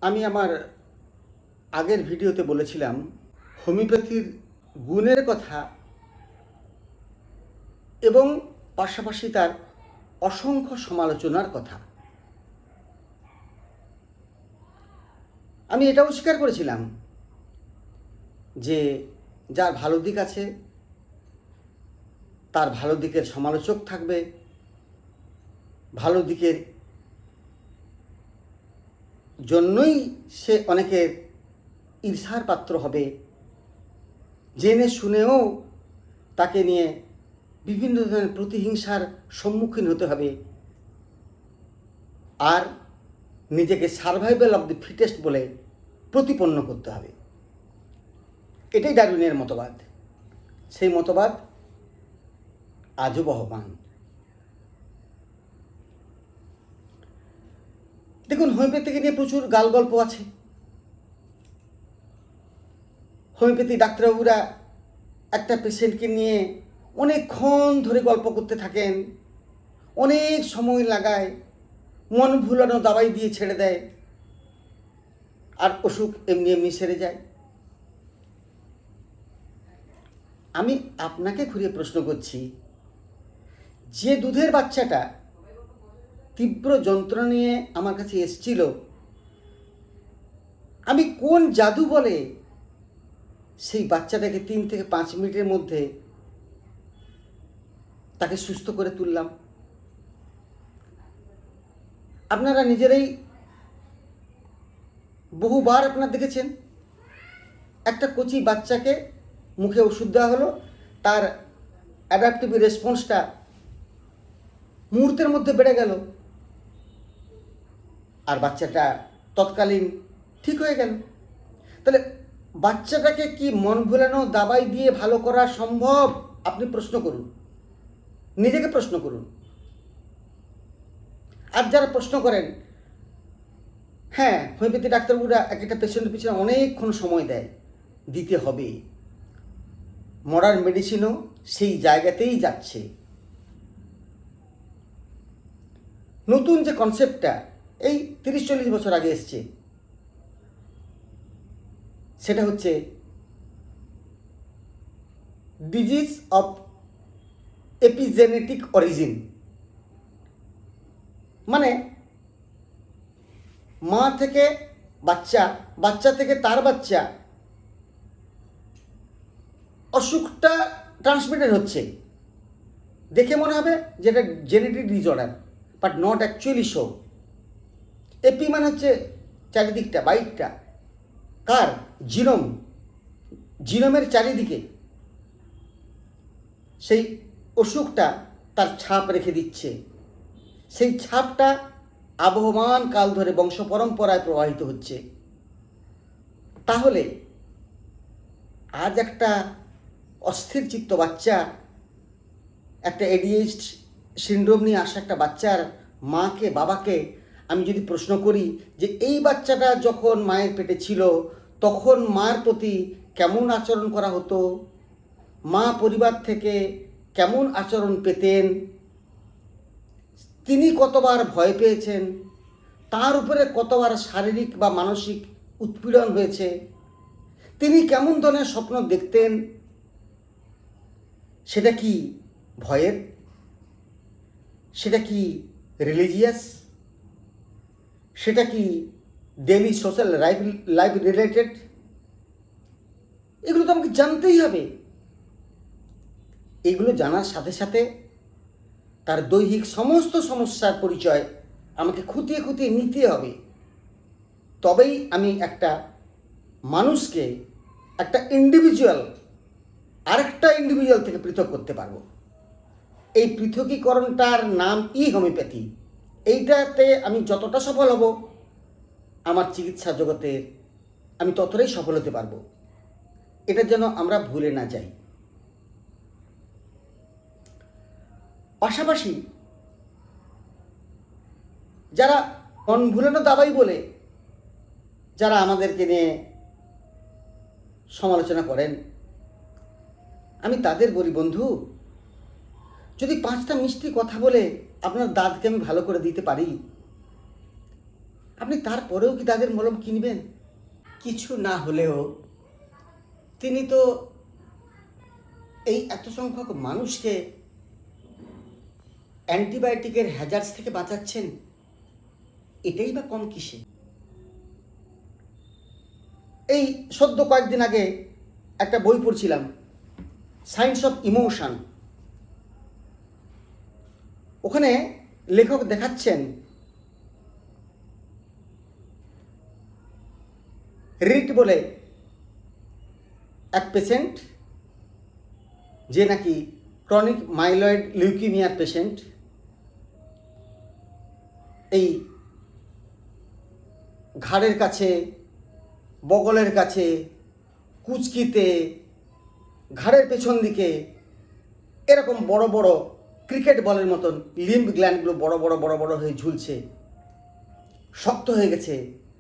আমি আমার আগের ভিডিওতে বলেছিলাম হোমিওপ্যাথির গুণের কথা এবং পাশাপাশি তার অসংখ্য সমালোচনার কথা। আমি এটাও স্বীকার করেছিলাম যে যার ভালো দিক আছে তার ভালো দিকের সমালোচক থাকবে, ভালো দিকের জন্যই সে অনেকের ঈর্ষার পাত্র হবে, জেনে শুনেও তাকে নিয়ে বিভিন্ন ধরনের প্রতিহিংসার সম্মুখীন হতে হবে, আর নিজেকে সার্ভাইভাল অফ দি ফিটেস্ট বলে প্রতিপন্ন করতে হবে। এটাই ডারউইনের মতবাদ। সেই মতবাদ আজও বহমান। দেখুন, হোমিওপ্যাথিকে নিয়ে প্রচুর গাল গল্প আছে। হোমিওপ্যাথি ডাক্তারবাবুরা একটা পেশেন্টকে নিয়ে অনেকক্ষণ ধরে গল্প করতে থাকেন, অনেক সময় লাগায়, মন ভুলানো দাবাই দিয়ে ছেড়ে দেয়, আর অসুখ এমনি এমনি সেরে যায়। আমি আপনাকে ঘুরিয়ে প্রশ্ন করছি, যে দুধের বাচ্চাটা তীব্র যন্ত্রণা নিয়ে আমার কাছে এসেছিল, আমি কোন জাদু বলে সেই বাচ্চাটাকে 3 থেকে 5 মিনিটের মধ্যে তাকে সুস্থ করে তুললাম? আপনারা নিজেরাই বহুবার আপনারা দেখেছেন, একটা কচি বাচ্চাকে মুখে ওষুধ দেওয়া হলো, তার অ্যাডাপটিভ রেসপন্সটা মুহূর্তের মধ্যে বেড়ে গেল, আর বাচ্চাটা তৎকালীন ঠিক হয়ে গেল। তাহলে বাচ্চাটাকে কি মন ভোলানো দাবাই দিয়ে ভালো করা সম্ভব? আপনি প্রশ্ন করুন, নিজেকে প্রশ্ন করুন। আর যারা প্রশ্ন করেন, হ্যাঁ, হোমিওপ্যাথি ডাক্তারবাবুরা একটা পেশেন্টের পিছনে অনেকক্ষণ সময় দেয়, দিতে হবে। মডার্ন মেডিসিনও সেই জায়গাতেই যাচ্ছে। নতুন যে কনসেপ্টটা এই 30-40 বছর আগে এসছে, সেটা হচ্ছে ডিজিজ অফ এপিজেনেটিক অরিজিন। মানে মা থেকে বাচ্চা, বাচ্চা থেকে তার বাচ্চা, অসুখটা ট্রান্সমিটেড হচ্ছে। দেখে মনে হবে যেটা genetic disorder, but not actually so. এপি মানে হচ্ছে চারিদিকটা, বাইকটা কার? জিনোম। জিনোমের চারিদিকে সেই অসুখটা তার ছাপ রেখে দিচ্ছে। সেই ছাপটা আবহমান কাল ধরে বংশ পরম্পরায় প্রবাহিত হচ্ছে। তাহলে আজ একটা অস্থির চিত্ত বাচ্চা, একটা এডিএইচড সিনড্রোম নিয়ে আসা একটা বাচ্চার মাকে, বাবাকে আমি যদি প্রশ্ন করি যে এই বাচ্চাটা যখন মায়ের পেটে ছিল তখন মার প্রতি কেমন আচরণ করা হতো, মা পরিবার থেকে কেমন আচরণ পেতেন, তিনি কতবার ভয় পেয়েছেন, তার উপরে কতবার শারীরিক বা মানসিক উৎপীড়ন হয়েছে, তিনি কেমন ধরনের স্বপ্ন দেখতেন, সেটা কি ভয়ের, সেটা কি রিলিজিয়াস, সেটা কি ডেইলি সোশ্যাল লাইফ রিলেটেড, এগুলো তো আমাকে জানতেই হবে। এগুলো জানার সাথে সাথে তার দৈহিক সমস্ত সমস্যার পরিচয় আমাকে খুঁটিয়ে খুঁটিয়ে নিতে হবে। তবেই আমি একটা মানুষকে, একটা ইন্ডিভিজুয়াল আরেকটা ইন্ডিভিজুয়াল থেকে পৃথক করতে পারবো। এই পৃথকীকরণটার নাম হোমিওপ্যাথি। এইটাতে আমি যতটা সফল হব, আমার চিকিৎসা জগতের আমি ততটাই সফল হতে পারবো। এটা যেন আমরা ভুলে না যাই। পাশাপাশি যারা মন ভুলানো দাবাই বলে যারা আমাদেরকে নিয়ে সমালোচনা করেন, আমি তাদের বলি, বন্ধু, যদি 5টা মিষ্টি কথা বলে আপনার দাঁতকে আমি ভালো করে দিতে পারি, আপনি তারপরেও কি তাদের মলম কিনবেন? কিছু না হলেও তিনি তো এই এত সংখ্যক মানুষকে অ্যান্টিবায়োটিকের হ্যাজার্ডস থেকে বাঁচাচ্ছেন, এটাই বা কম কিসে? এই সদ্য কয়েকদিন আগে একটা বই পড়ছিলাম, সায়েন্স অফ ইমোশন। ওখানে লেখক দেখাচ্ছেন রিট বলে এক পেশেন্ট, যে নাকি ক্রনিক মাইলয়েড লিউকিমিয়ার পেশেন্ট। এই ঘাড়ের কাছে, বগলের কাছে, কুচকিতে, ঘাড়ের পেছন দিকে এরকম বড় বড় ক্রিকেট বলের মতন লিম্ব গ্ল্যান্ডগুলো বড় বড় বড় বড় হয়ে ঝুলছে, শক্ত হয়ে গেছে,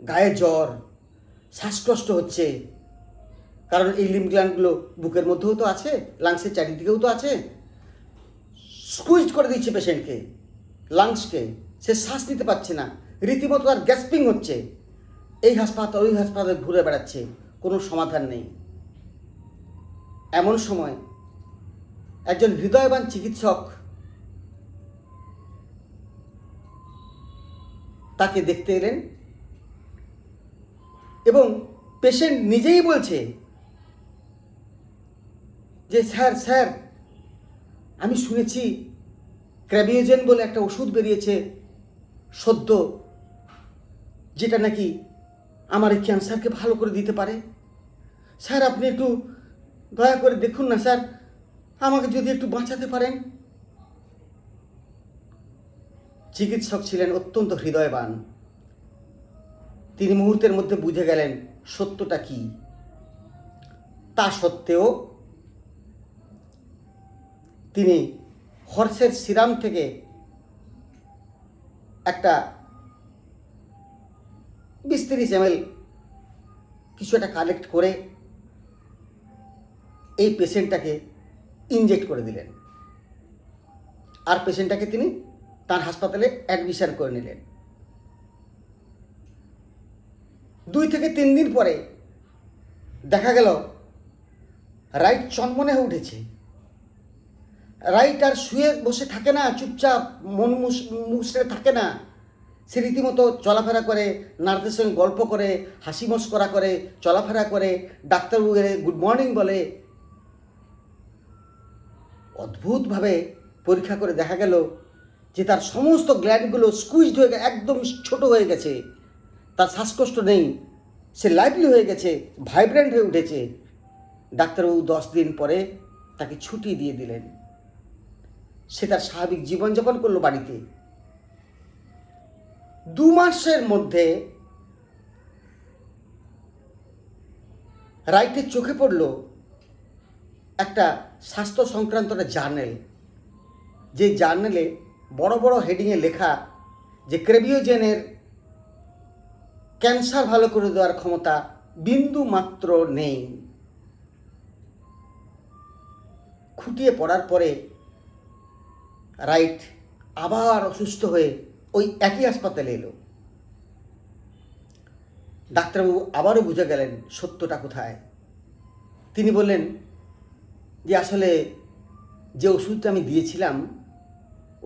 গায়ে জ্বর, শ্বাসকষ্ট হচ্ছে। কারণ এই লিম্ব গ্ল্যান্ডগুলো বুকের মধ্যেও তো আছে, লাংসের চারিদিকেও তো আছে। স্কুইজ করে দিচ্ছে পেশেন্টকে, লাংসকে, সে শ্বাস নিতে পারছে না, রীতিমতো আর গ্যাসপিং হচ্ছে। এই হাসপাতাল ওই হাসপাতালে ঘুরে বেড়াচ্ছে, কোনো সমাধান নেই। এমন সময় একজন হৃদয়বান চিকিৎসক তাকে দেখতে এলেন এবং পেশেন্ট নিজেই বলছে যে স্যার আমি শুনেছি ক্র্যাবিওজেন বলে একটা ওষুধ বেরিয়েছে সদ্য, যেটা নাকি আমার এই ক্যান্সারকে ভালো করে দিতে পারে। স্যার আপনি একটু দয়া করে দেখুন না স্যার, আমাকে যদি একটু বাঁচাতে পারেন। চিকিৎসক ছিলেন অত্যন্ত হৃদয়বান। তিনি মুহূর্তের মধ্যে বুঝে গেলেন সত্যটা কি। তা সত্ত্বেও তিনি হর্সের সিরাম থেকে একটা 20-30 ml কিছু একটা কালেক্ট করে এই পেশেন্টটাকে ইনজেক্ট করে দিলেন, আর পেশেন্টটাকে তিনি তার হাসপাতালে অ্যাডমিশন করে নিলেন। 2 থেকে 3 দিন পরে দেখা গেল রাইট চনমনে হয়ে উঠেছে। রাইট আর শুয়ে বসে থাকে না, চুপচাপ মন মুছড়ে থাকে না। সে রীতিমতো চলাফেরা করে, নার্সের সঙ্গে গল্প করে, হাসি মস্করা করে, চলাফেরা করে, ডাক্তারবাবুকে গুড মর্নিং বলে। অদ্ভুতভাবে পরীক্ষা করে দেখা গেল যে তার সমস্ত গ্ল্যান্ডগুলো স্কুইজড হয়ে একদম ছোট হয়ে গেছে, তার শ্বাসকষ্ট নেই, সে লাইভলি হয়ে গেছে, ভাইব্রেন্ট হয়ে উঠেছে। ডাক্তারবাবু 10 দিন পরে তাকে ছুটি দিয়ে দিলেন। সে তার স্বাভাবিক জীবনযাপন করলো বাড়িতে। 2 মাসের মধ্যে রাইটের চোখে পড়ল একটা স্বাস্থ্য সংক্রান্ত একটা জার্নাল, যে জার্নালে বড় বড় হেডিংয়ে লেখা যে ক্র্যাবিওজেনের ক্যান্সার ভালো করে দেওয়ার ক্ষমতা বিন্দু মাত্র নেই। খুঁটিয়ে পড়ার পরে রাইট আবার অসুস্থ হয়ে ওই একই হাসপাতালে এলো। ডাক্তারবাবু আবারও বুঝে গেলেন সত্যটা কোথায়। তিনি বললেন যে আসলে যে ওষুধটা আমি দিয়েছিলাম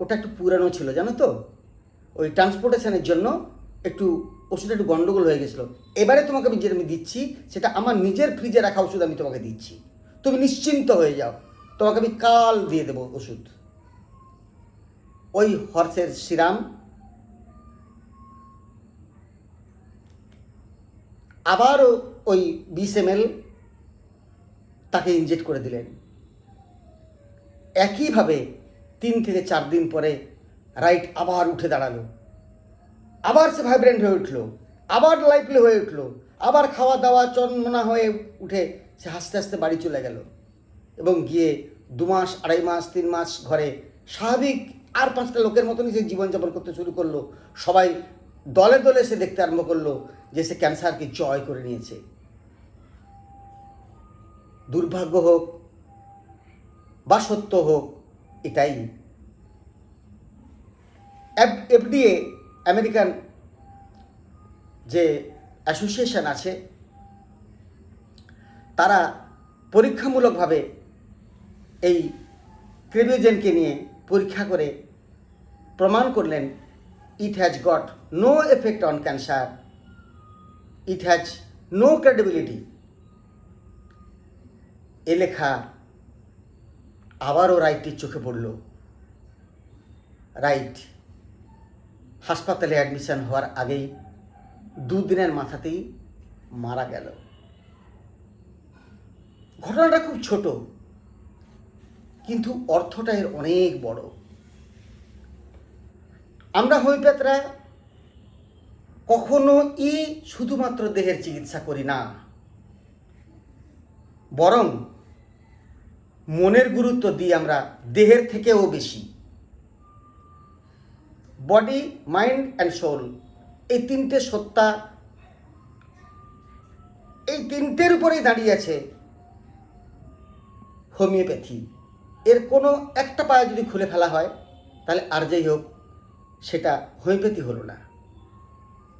ওটা একটু পুরানো ছিল, জানো তো, ওই ট্রান্সপোর্টেশনের জন্য একটু ওষুধটা একটু গন্ডগোল হয়ে গেছিলো। এবারে তোমাকে আমি যেটা আমি দিচ্ছি সেটা আমার নিজের ফ্রিজে রাখা ওষুধ আমি তোমাকে দিচ্ছি, তুমি নিশ্চিন্ত হয়ে যাও, তোমাকে আমি কাল দিয়ে দেবো ওষুধ। ওই হর্সের সিরাম আবারও ওই 20 ml তাকে ইনজেক্ট করে দিলেন। একইভাবে 3 থেকে 4 দিন পরে রাইট আবার উঠে দাঁড়ালো, আবার সে ভাইব্রেন্ট হয়ে উঠলো, আবার লাইভলি হয়ে উঠলো, আবার খাওয়া দাওয়া চনমনা হয়ে উঠে সে হাসতে হাসতে বাড়ি চলে গেল এবং গিয়ে 2 মাস, 2.5 মাস, 3 মাস ঘরে স্বাভাবিক আর 5টা লোকের মতনই সে জীবনযাপন করতে শুরু করলো। সবাই দলে দলে সে দেখতে আরম্ভ করলো যে সে ক্যান্সারকে জয় করে নিয়েছে। দুর্ভাগ্য হোক বা সত্য হোক, এটাই। FDA আমেরিকান যে অ্যাসোসিয়েশন আছে তারা পরীক্ষামূলকভাবে এই ক্রেবিওজেনকে নিয়ে পরীক্ষা করে প্রমাণ করলেন it has got no effect on cancer, it has no credibility. এ লেখা আবারও রাইটটির চোখে পড়ল। রাইট হাসপাতালে অ্যাডমিশন হওয়ার আগেই 2 দিনের মাথাতেই মারা গেল। ঘটনাটা খুব ছোট, কিন্তু অর্থটা এর অনেক বড়। আমরা হোমিওপ্যাথরা কখনোই শুধুমাত্র দেহের চিকিৎসা করি না, বরং মনের গুরুত্ব দিই আমরা দেহের থেকেও বেশি। বডি, মাইন্ড অ্যান্ড সোল, এই 3টে সত্তা, এই 3টের উপরেই দাঁড়িয়ে আছে হোমিওপ্যাথি। এর কোনো একটা পায়ে যদি খুলে ফেলা হয় তাহলে আর যাই হোক সেটা হোমিওপ্যাথি হলো না।